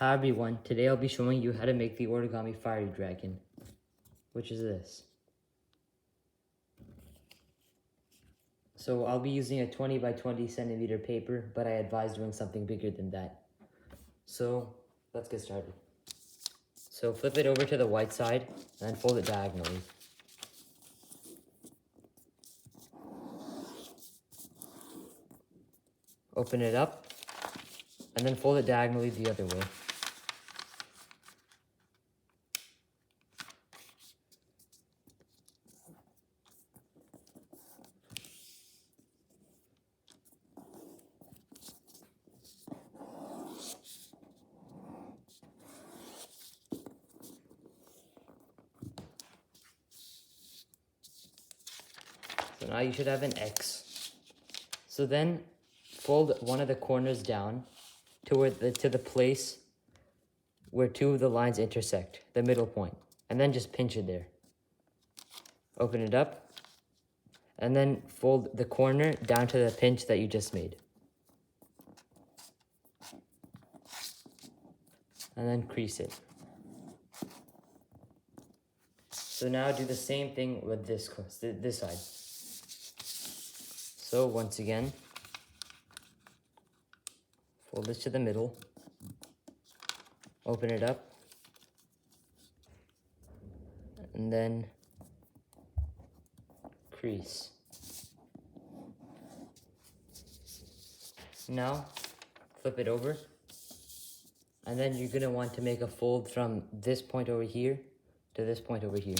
Hi everyone, today I'll be showing you how to make the origami fiery dragon, which is this. So I'll be using a 20 by 20 centimeter paper, but I advise doing something bigger than that. So let's get started. So flip it over to the white side and then fold it diagonally. Open it up and then fold it diagonally the other way. So now you should have an X. So then fold one of the corners down to the place where two of the lines intersect, the middle point, and then just pinch it there. Open it up, and then fold the corner down to the pinch that you just made. And then crease it. So now do the same thing with this side. So once again, fold this to the middle, open it up, and then crease. Now, flip it over, and then you're gonna want to make a fold from this point over here to this point over here.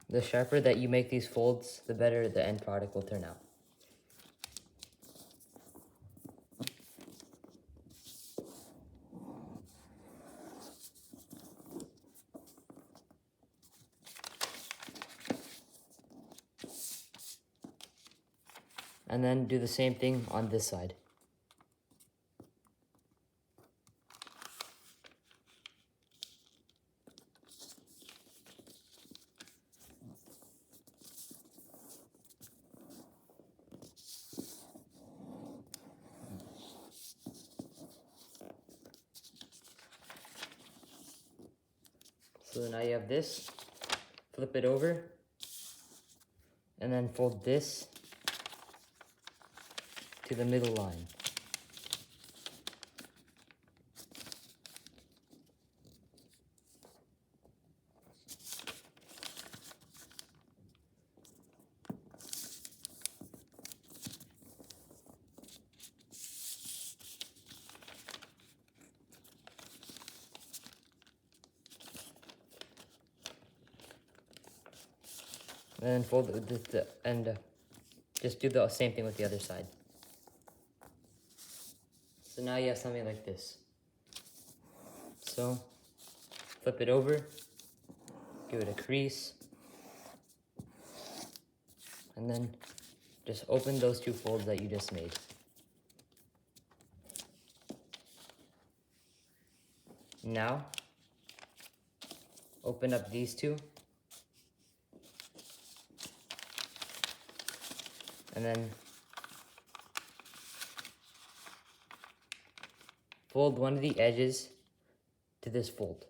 The sharper that you make these folds, the better the end product will turn out. And then do the same thing on this side. So now you have this, flip it over, and then fold this to the middle line. And then fold and just do the same thing with the other side. So now you have something like this. So flip it over, give it a crease, and then just open those two folds that you just made. Now, open up these two, and then fold one of the edges to this fold.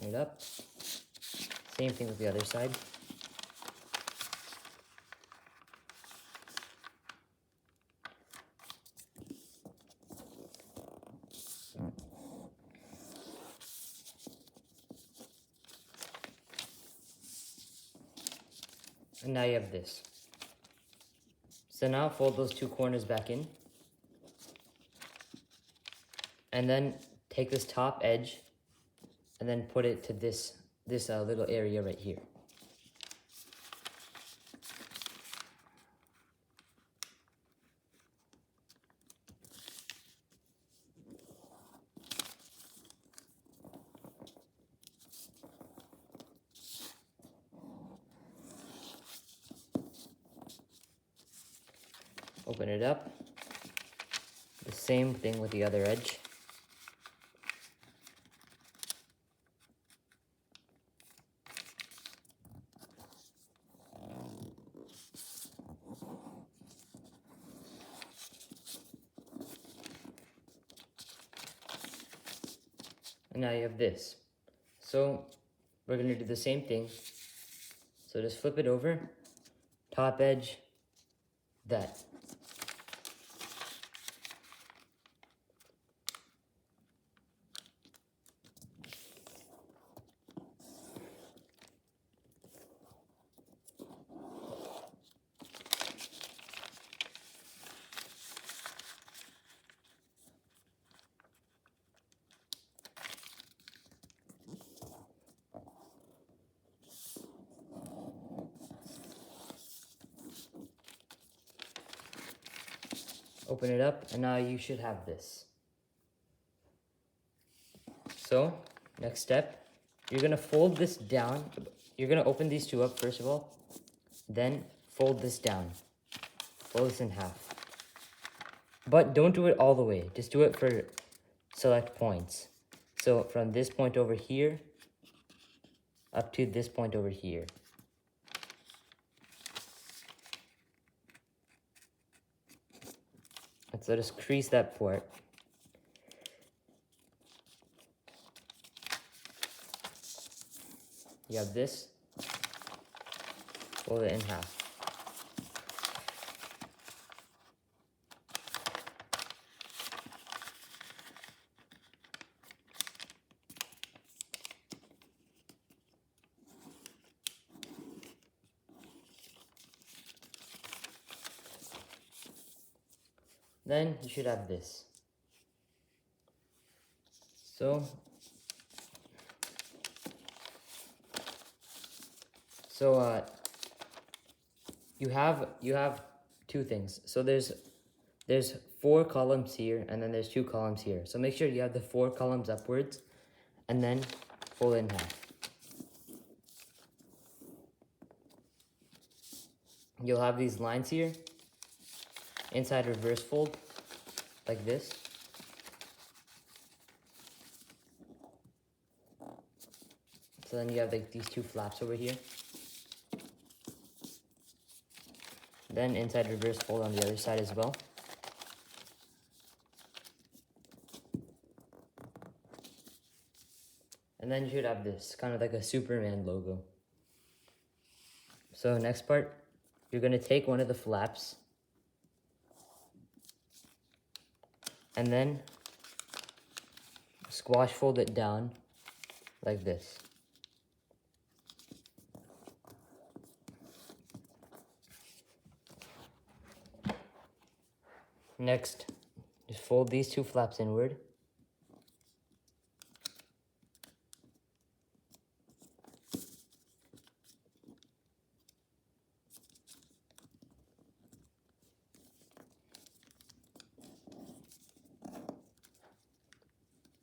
It up. Same thing with the other side. And now you have this. So now fold those two corners back in. And then take this top edge and then put it to this little area right here. Open it up. The same thing with the other edge. And now you have this. So we're gonna do the same thing. So just flip it over, top edge, that. Open it up, and now you should have this. So, next step, you're gonna fold this down. You're gonna open these two up first of all, then fold this down. Fold this in half. But don't do it all the way, just do it for select points. So from this point over here, up to this point over here. And so just crease that part. You have this, fold it in half. Then you should have this. So you have two things. So there's 4 columns here, and then there's 2 columns here. So make sure you have the 4 columns upwards, and then fold it in half. You'll have these lines here, inside reverse fold, like this. So then you have like these 2 flaps over here. Then inside reverse fold on the other side as well. And then you should have this, kind of like a Superman logo. So next part, you're gonna take one of the flaps and then squash fold it down like this. Next, just fold these 2 flaps inward.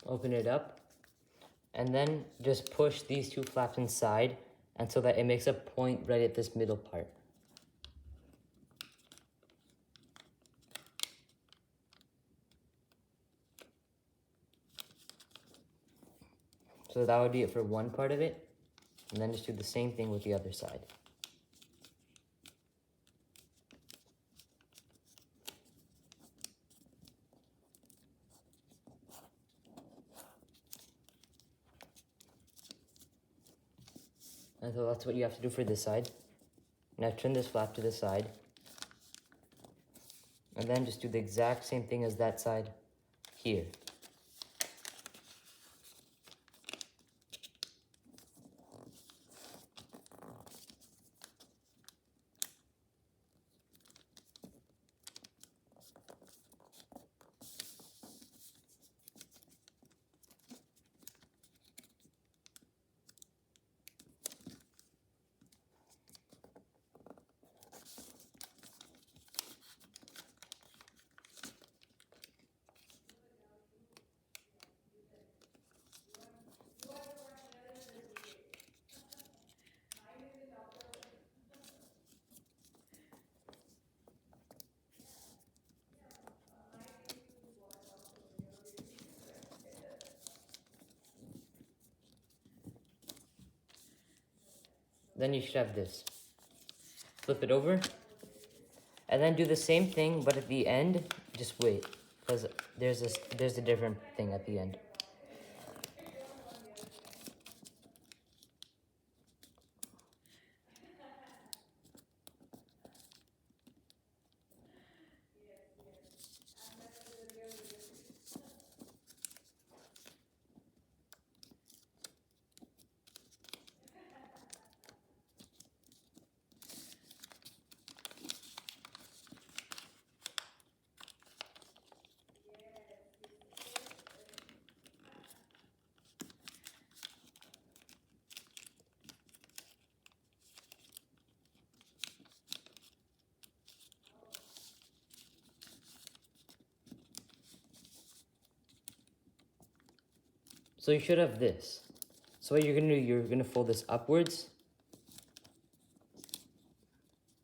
Open it up, and then just push these 2 flaps inside, and so that it makes a point right at this middle part. So that would be it for one part of it, and then just do the same thing with the other side. And so that's what you have to do for this side. Now turn this flap to the side. And then just do the exact same thing as that side here. Then you should have this. Flip it over, and then do the same thing, but at the end, just wait, because there's a different thing at the end. So you should have this. So what you're gonna do, you're gonna fold this upwards,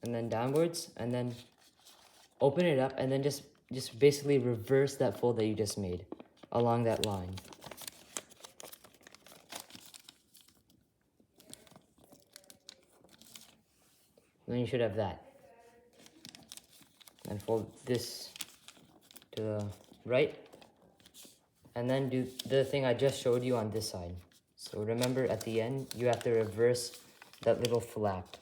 and then downwards, and then open it up, and then just basically reverse that fold that you just made along that line. And then you should have that. And fold this to the right. And then do the thing I just showed you on this side. So remember, at the end, you have to reverse that little flap.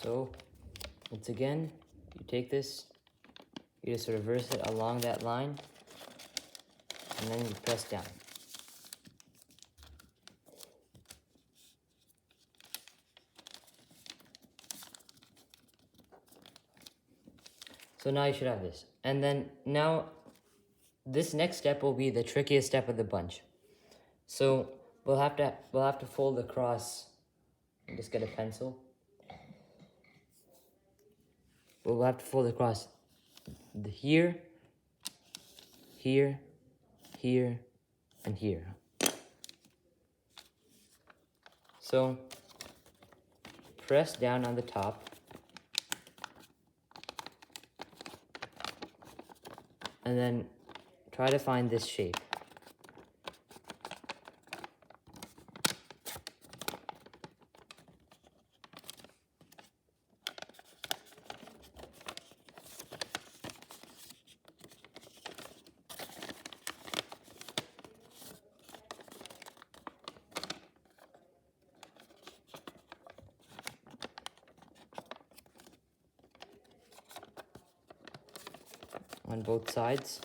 So, once again, you take this, you just reverse it along that line, and then you press down. So now you should have this. And then now, this next step will be the trickiest step of the bunch. So we'll have to fold across. Just get a pencil. We'll have to fold across here, here, here, and here. So press down on the top. And then try to find this shape. On both sides.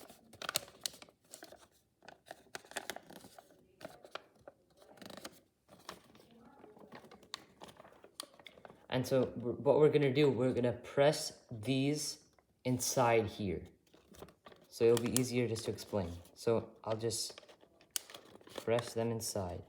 And so what we're gonna do, we're gonna press these inside here. So it'll be easier just to explain. So I'll just press them inside.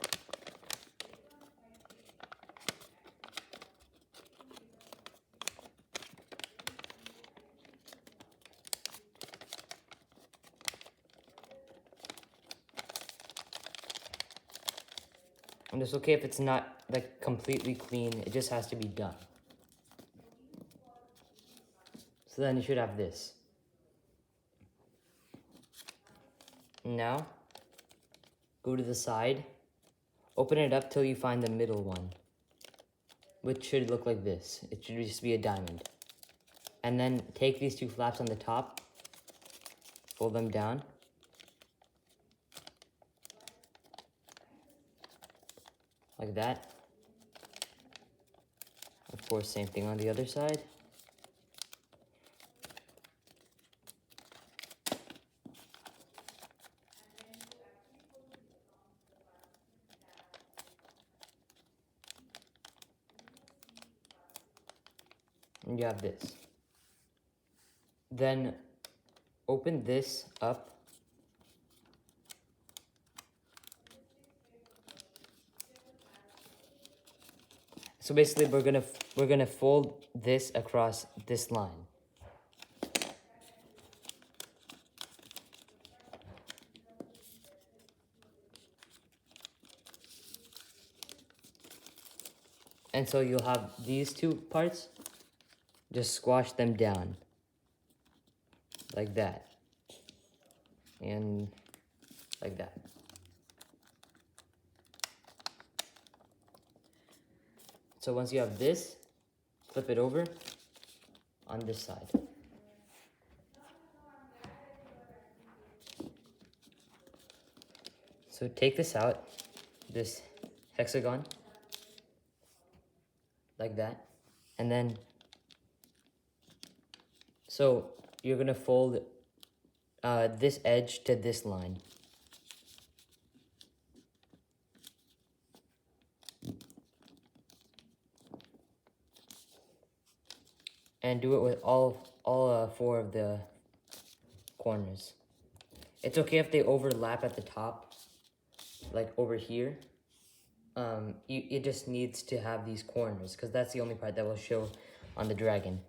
And it's okay if it's not like completely clean, it just has to be done. So then you should have this. Now, go to the side, open it up till you find the middle one, which should look like this. It should just be a diamond. And then take these two flaps on the top, fold them down. Like that. Of course, same thing on the other side. And you have this. Then open this up. So basically we're gonna fold this across this line. And so you'll have these two parts, just squash them down. Like that. And like that. So once you have this, flip it over on this side. So take this out, this hexagon, like that. And then, so you're gonna fold this edge to this line. And do it with all 4 of the corners. It's okay if they overlap at the top, like over here. It just needs to have these corners, because that's the only part that will show on the dragon.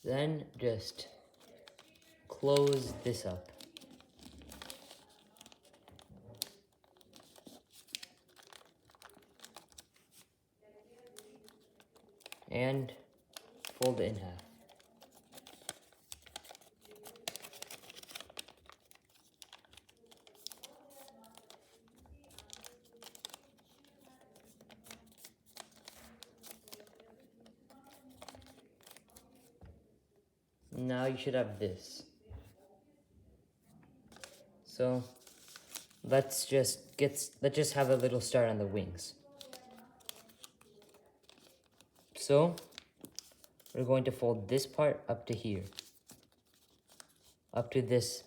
Then just close this up. And fold it in half. Now you should have this. So let's just have a little start on the wings. So we're going to fold this part up to here, up to this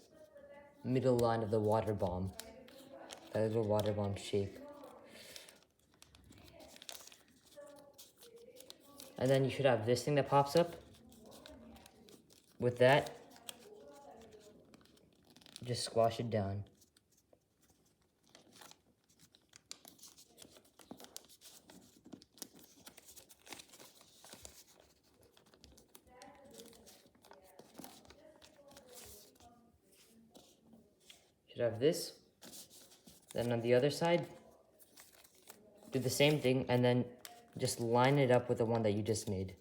middle line of the water bomb, that little water bomb shape. And then you should have this thing that pops up. With that, just squash it down. Should have this. Then on the other side, do the same thing and then just line it up with the one that you just made.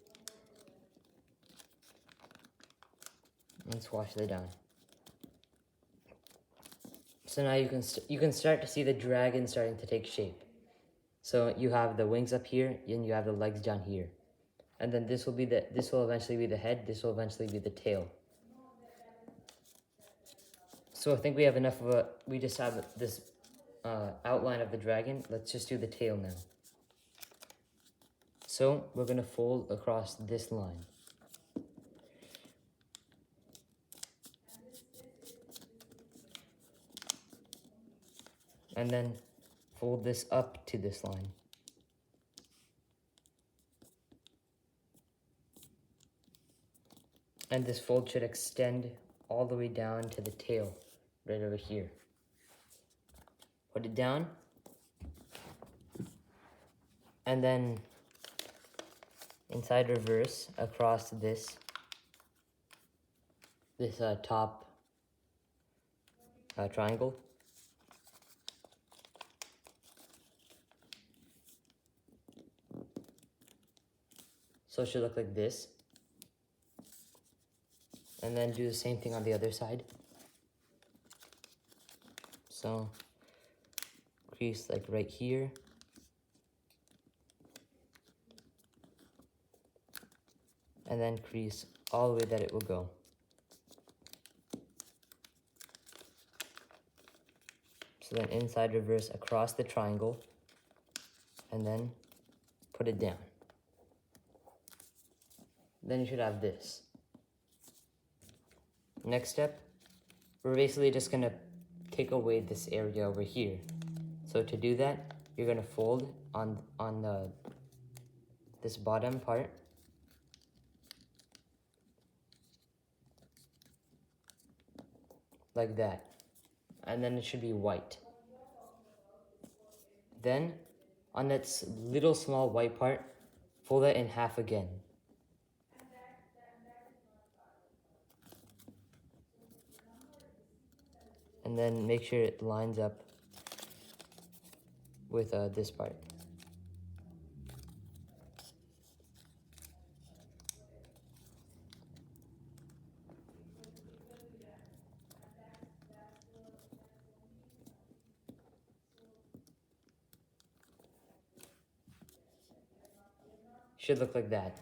And squash it down. So now you can start to see the dragon starting to take shape. So you have the wings up here and you have the legs down here. And then this will eventually be the head, this will eventually be the tail. So I think we have enough we just have this outline of the dragon. Let's just do the tail now. So we're gonna fold across this line. And then fold this up to this line. And this fold should extend all the way down to the tail, right over here. Put it down. And then inside reverse across this top triangle. So it should look like this. And then do the same thing on the other side. So crease like right here. And then crease all the way that it will go. So then inside reverse across the triangle. And then put it down. Then you should have this. Next step, we're basically just gonna take away this area over here. So to do that, you're gonna fold on this bottom part. Like that. And then it should be white. Then, on that little small white part, fold it in half again. And then make sure it lines up with this part. Should look like that.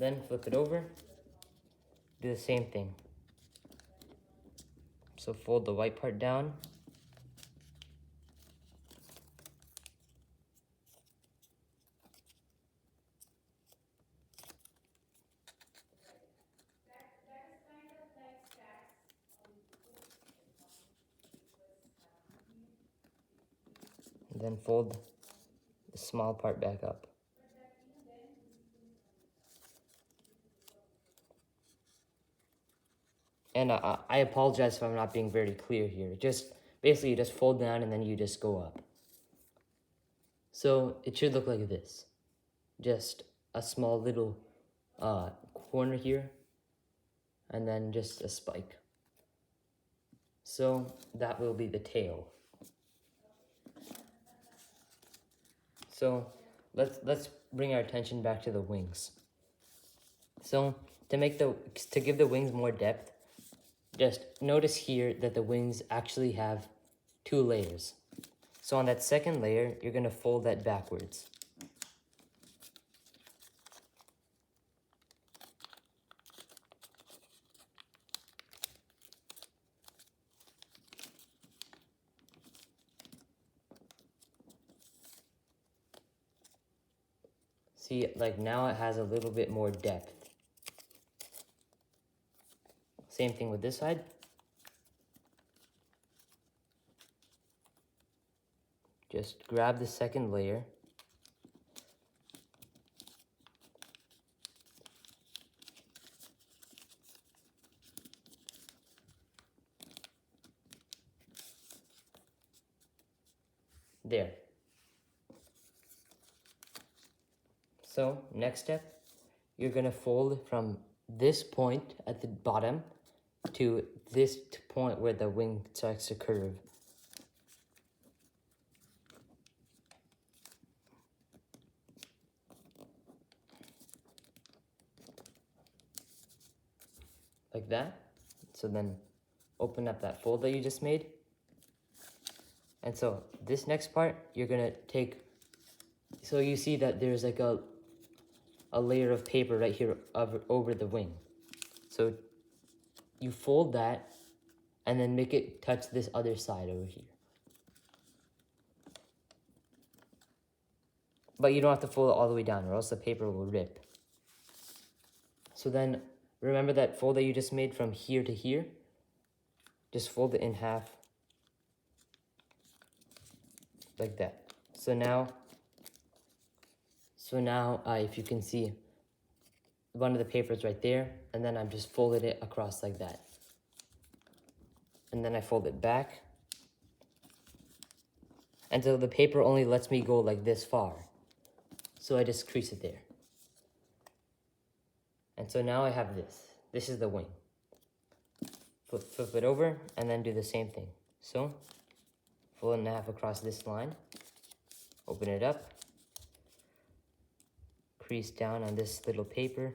Then flip it over. do the same thing. So fold the white part down. And then fold the small part back up. And I apologize if I'm not being very clear here. Just basically you just fold down and then you just go up. So it should look like this. Just a small little corner here, and then just a spike. So that will be the tail. So let's bring our attention back to the wings. So to give the wings more depth, just notice here that the wings actually have 2 layers. So on that second layer, you're gonna fold that backwards. See, like now it has a little bit more depth. Same thing with this side. Just grab the second layer. There. So next step, you're gonna fold from this point at the bottom to this point where the wing starts to curve. Like that. So then open up that fold that you just made. And so this next part, you're gonna take, so you see that there's like a layer of paper right here over the wing. So you fold that and then make it touch this other side over here. But you don't have to fold it all the way down or else the paper will rip. So then remember that fold that you just made from here to here? Just fold it in half like that. So now if you can see, one of the papers right there, and then I've just folded it across like that. And then I fold it back. And so the paper only lets me go like this far. So I just crease it there. And so now I have this. This is the wing. Flip it over, and then do the same thing. So, fold it in half across this line. Open it up. Crease down on this little paper.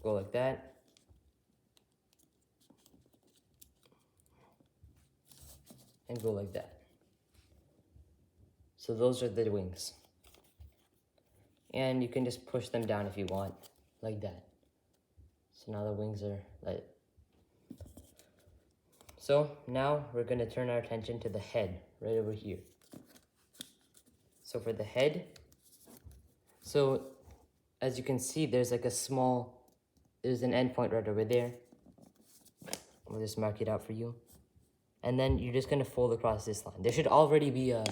Go like that. And go like that. So those are the wings. And you can just push them down if you want, like that. So now the wings are like. So now we're gonna turn our attention to the head, right over here. So for the head, so as you can see, there's like there's an end point right over there. I'll just mark it out for you. And then you're just gonna fold across this line. There should already be a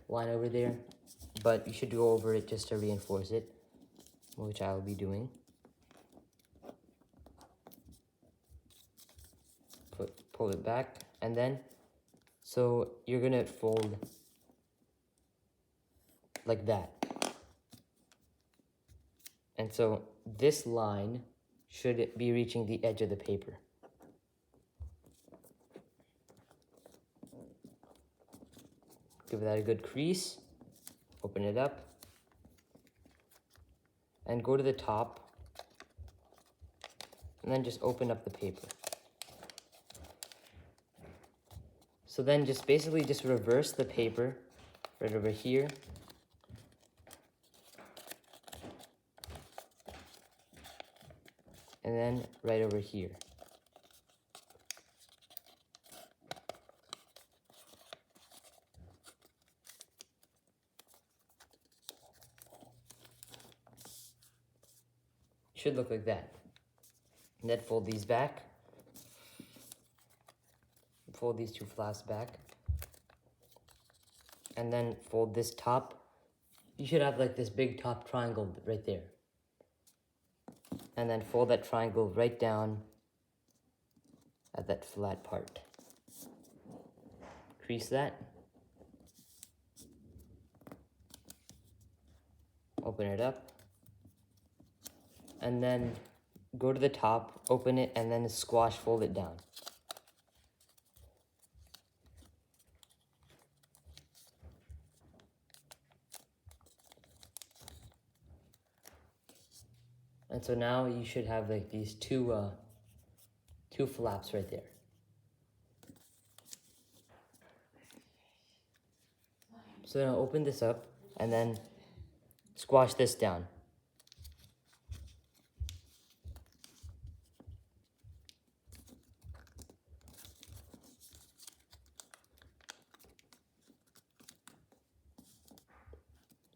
line over there, but you should go over it just to reinforce it, which I will be doing. Pull it back, and then, so you're gonna fold like that. And so this line should be reaching the edge of the paper. Give that a good crease, open it up, and go to the top, and then just open up the paper. So then just basically just reverse the paper right over here. and then right over here. Should look like that. And then fold these back. Fold these two flaps back. And then fold this top. You should have like this big top triangle right there. And then fold that triangle right down at that flat part. Crease that. Open it up. And then go to the top, open it, and then squash fold it down. And so now you should have like these two flaps right there. So now open this up and then squash this down.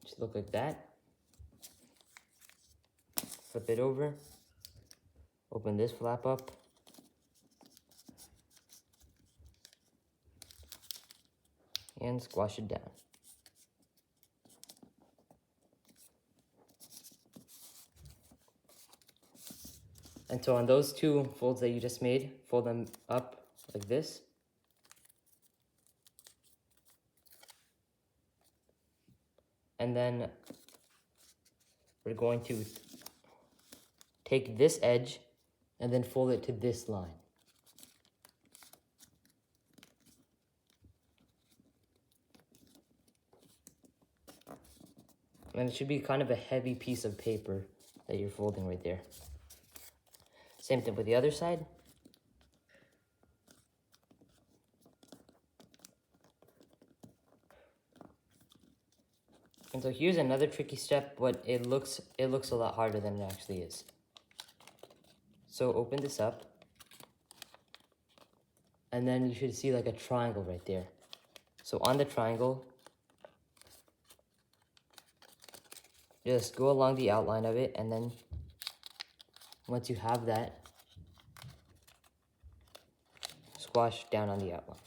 Just look like that. Flip it over. Open this flap up. And squash it down. And so on those two folds that you just made, fold them up like this. And then we're going to take this edge and then fold it to this line. And it should be kind of a heavy piece of paper that you're folding right there. Same thing with the other side. And so here's another tricky step, but it looks a lot harder than it actually is. So open this up. And then you should see like a triangle right there. So on the triangle, just go along the outline of it, and then once you have that, squash down on the outline.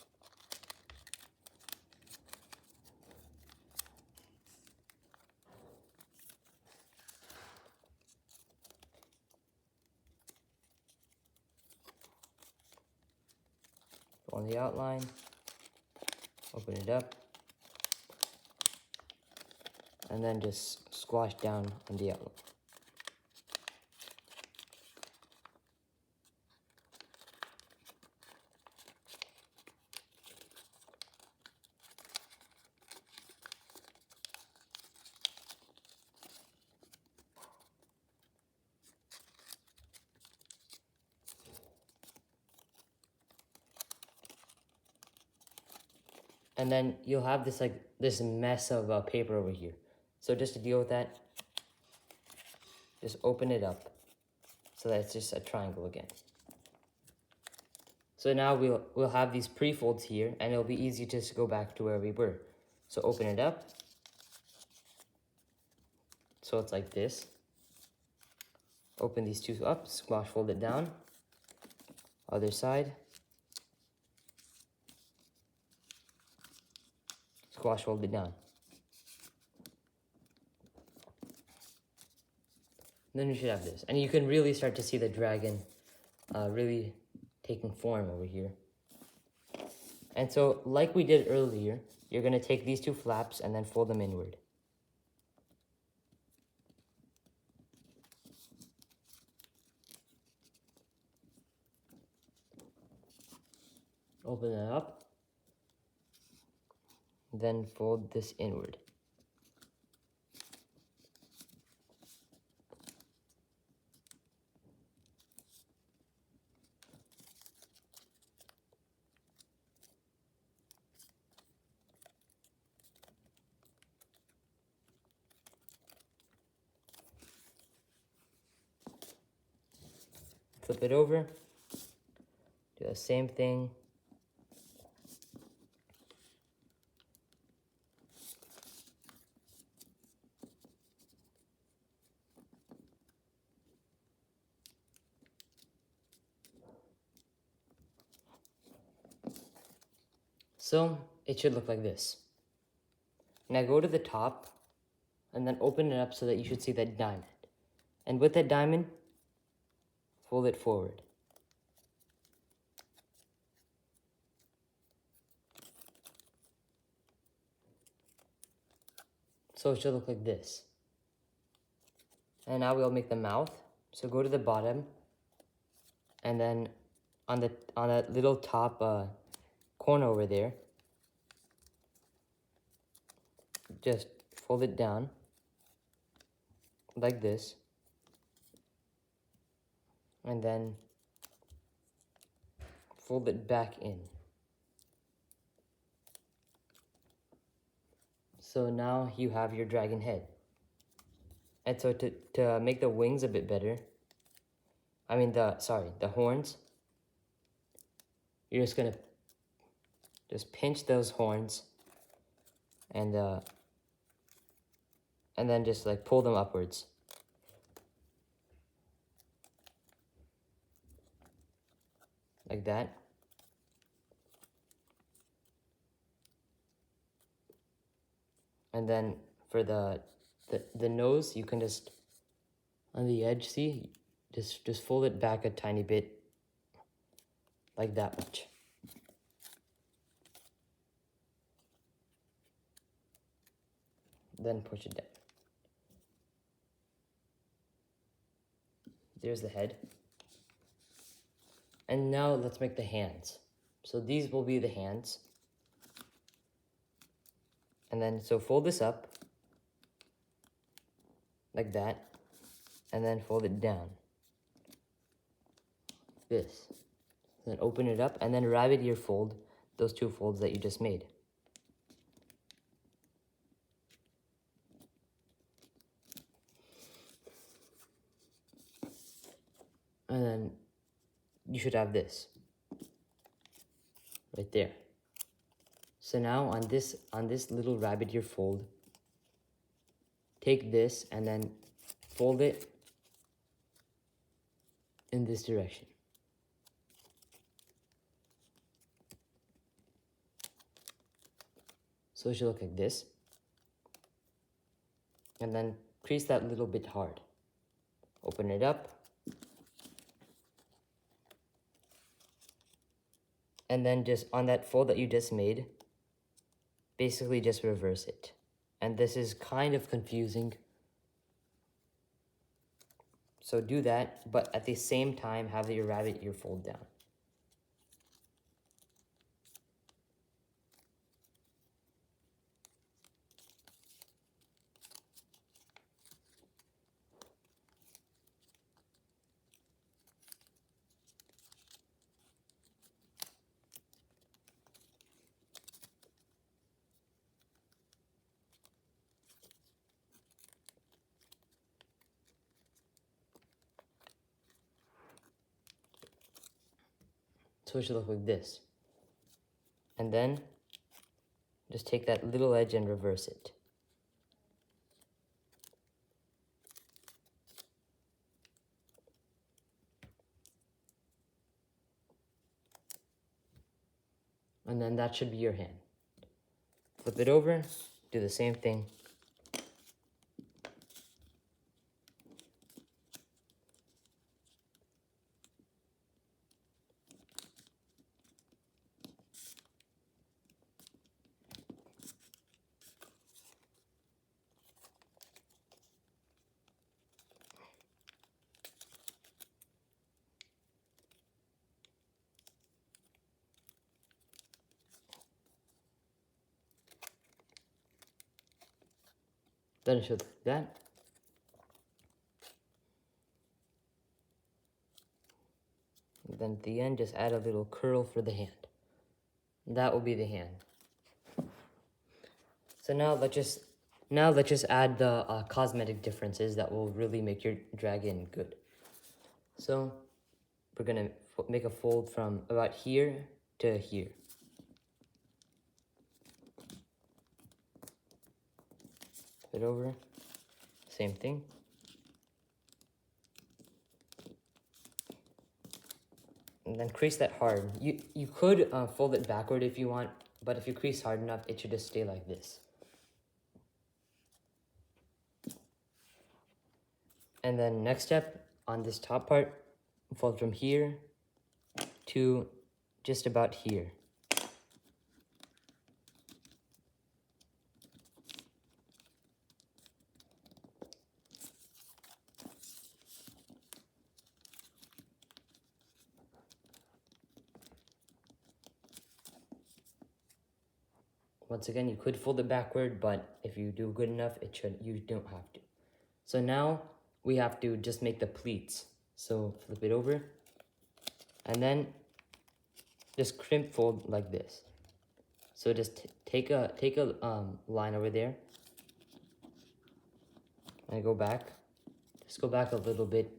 Go on the outline, open it up, and then just squash down on the outline. And then you'll have this mess of paper over here. So just to deal with that, just open it up so that it's just a triangle again. So now we'll have these pre-folds here, and it'll be easy just to go back to where we were. So open it up. So it's like this. Open these two up, squash fold it down. Other side. Squash fold it down. And then you should have this. And you can really start to see the dragon really taking form over here. And so, like we did earlier, you're going to take these two flaps and then fold them inward. Open it up. Then fold this inward. Flip it over. Do the same thing. So it should look like this. Now go to the top and then open it up so that you should see that diamond. And with that diamond, fold it forward. So it should look like this. And now we'll make the mouth. So go to the bottom, and then on that little top corner over there, just fold it down like this, and then fold it back in. So now you have your dragon head. And so to make the wings a bit better, the horns, you're just gonna pinch those horns and then just like pull them upwards. Like that. And then for the nose, you can just, on the edge, see, just fold it back a tiny bit, like that much. Then push it down. There's the head. And now let's make the hands. So these will be the hands. And then, so fold this up, like that, and then fold it down. This. Then open it up, and then rabbit ear fold those two folds that you just made. And then you should have this right there. So now on this little rabbit ear fold, take this and then fold it in this direction. So it should look like this. And then crease that little bit hard. Open it up. And then just on that fold that you just made, basically just reverse it. And this is kind of confusing. So do that, but at the same time, have your rabbit ear fold down. So it should look like this. And then just take that little edge and reverse it. And then that should be your hand. Flip it over, do the same thing. Then it should look like that. And then at the end, just add a little curl for the hand. That will be the hand. So now let's just add the cosmetic differences that will really make your dragon good. So we're gonna make a fold from about here to here. Flip it over, same thing. And then crease that hard. You could fold it backward if you want, but if you crease hard enough, it should just stay like this. And then next step, on this top part, fold from here to just about here. Once again, you could fold it backward, but if you do good enough, you don't have to. So now we have to just make the pleats. So flip it over, and then just crimp fold like this. So just take a line over there, and go back. Just go back a little bit,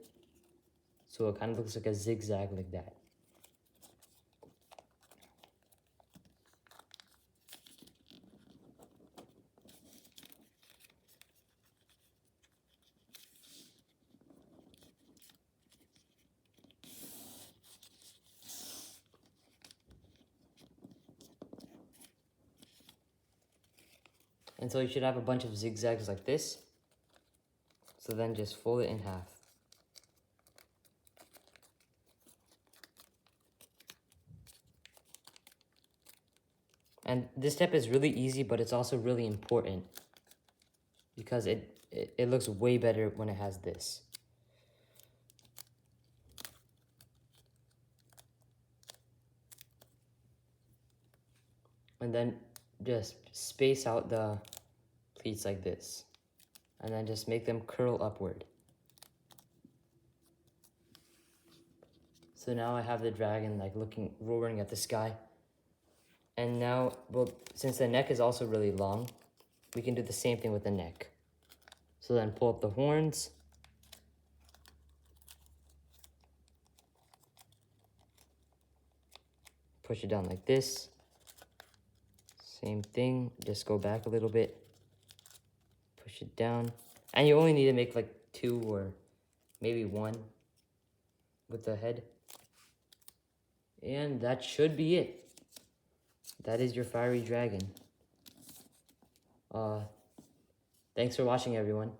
so it kind of looks like a zigzag like that. And so you should have a bunch of zigzags like this. So then just fold it in half. And this step is really easy, but it's also really important because it looks way better when it has this. And then just space out the pleats like this. And then just make them curl upward. So now I have the dragon like roaring at the sky. And now, well, since the neck is also really long, we can do the same thing with the neck. So then pull up the horns. Push it down like this. Same thing, just go back a little bit. Push it down. And you only need to make like 2 or maybe 1 with the head. And that should be it. That is your fiery dragon. Thanks for watching, everyone.